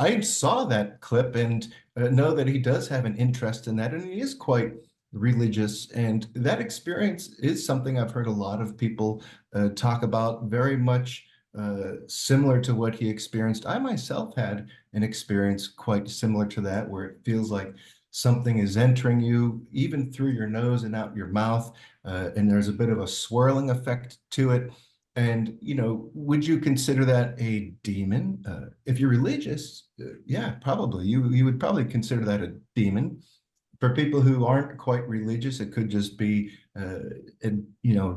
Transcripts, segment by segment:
I saw that clip and know that he does have an interest in that, and he is quite religious. And that experience is something I've heard a lot of people talk about, very much similar to what he experienced. I myself had an experience quite similar to that, where it feels like something is entering you, even through your nose and out your mouth, and there's a bit of a swirling effect to it. And, would you consider that a demon? If you're religious, yeah, probably. You would probably consider that a demon. For people who aren't quite religious, it could just be,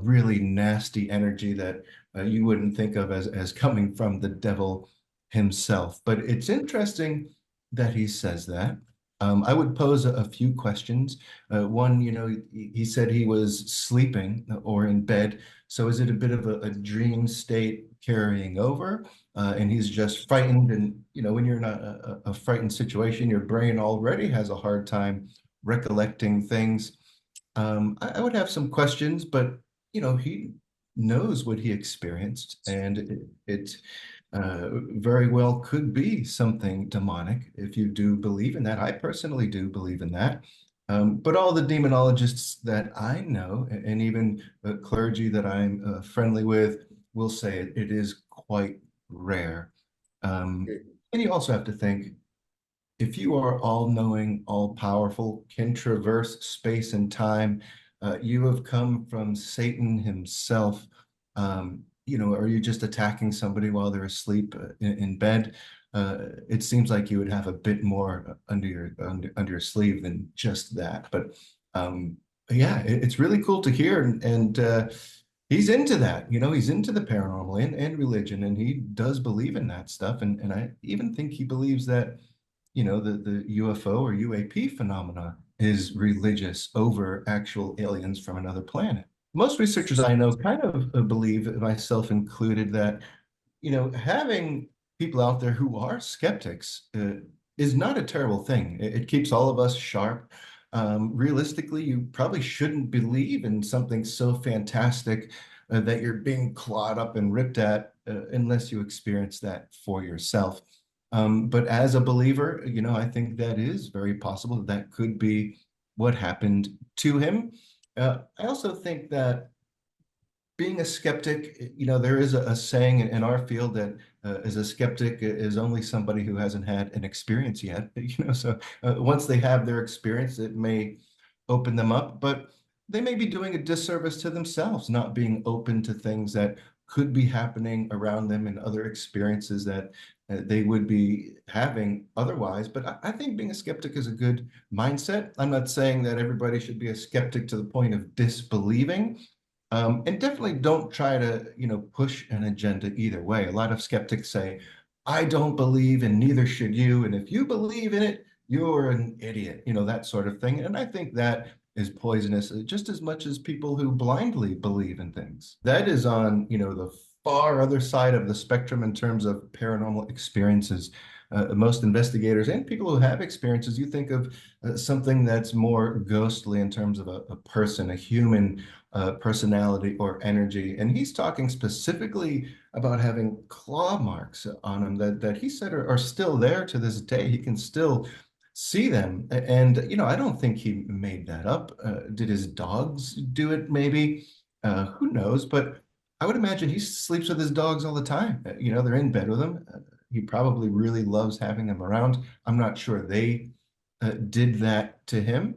really nasty energy that you wouldn't think of as coming from the devil himself. But it's interesting that he says that. I would pose a few questions. One, he said he was sleeping or in bed. So is it a bit of a dream state carrying over? And he's just frightened. And, when you're in a frightened situation, your brain already has a hard time recollecting things. I would have some questions, but, he knows what he experienced, and it very well could be something demonic if you do believe in that. I personally do believe in that. But all the demonologists that I know, and even clergy that I'm friendly with, will say it is quite rare. And you also have to think, if you are all knowing, all powerful, can traverse space and time, you have come from Satan himself. Are you just attacking somebody while they're asleep in bed? It seems like you would have a bit more under your sleeve than just that. But yeah, it's really cool to hear, and he's into that. He's into the paranormal and religion, and he does believe in that stuff. And I even think he believes that the UFO or UAP phenomena is religious over actual aliens from another planet. Most researchers I know kind of believe, myself included, that, having people out there who are skeptics is not a terrible thing. It keeps all of us sharp. Realistically, you probably shouldn't believe in something so fantastic that you're being clawed up and ripped at unless you experience that for yourself. But as a believer, I think that is very possible. That could be what happened to him. I also think that being a skeptic, there is a saying in our field that as a skeptic is only somebody who hasn't had an experience yet. So once they have their experience, it may open them up, but they may be doing a disservice to themselves, not being open to things that could be happening around them and other experiences that they would be having otherwise. But I think being a skeptic is a good mindset. I'm not saying that everybody should be a skeptic to the point of disbelieving. And definitely don't try to, push an agenda either way. A lot of skeptics say, I don't believe and neither should you. And if you believe in it, you're an idiot, that sort of thing. And I think that is poisonous just as much as people who blindly believe in things. That is on, the far other side of the spectrum in terms of paranormal experiences. Most investigators and people who have experiences, you think of something that's more ghostly in terms of a person, a human personality or energy. And he's talking specifically about having claw marks on him that he said are still there to this day. He can still see them. And, I don't think he made that up. Did his dogs do it? Maybe. Who knows? But I would imagine he sleeps with his dogs all the time. They're in bed with him. He probably really loves having them around. I'm not sure they did that to him,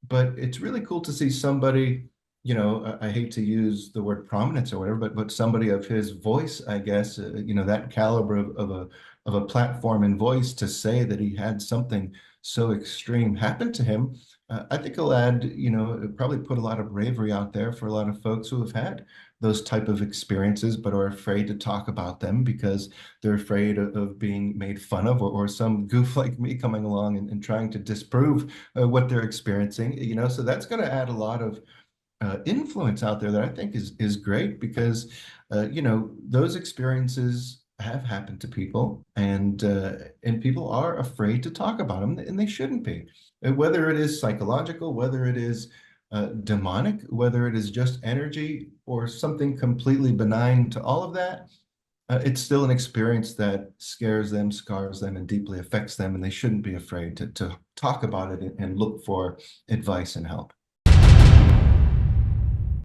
but it's really cool to see somebody, I hate to use the word prominence or whatever, but somebody of his voice, I guess, that caliber of a platform and voice to say that he had something so extreme happen to him. I think it'll add, probably put a lot of bravery out there for a lot of folks who have had those type of experiences, but are afraid to talk about them because they're afraid of being made fun of, or some goof like me coming along and trying to disprove what they're experiencing. So that's going to add a lot of influence out there that I think is great because those experiences have happened to people, and people are afraid to talk about them, and they shouldn't be. Whether it is psychological, whether it is demonic, whether it is just energy or something completely benign to all of that, it's still an experience that scares them, scars them, and deeply affects them, and they shouldn't be afraid to talk about it and look for advice and help.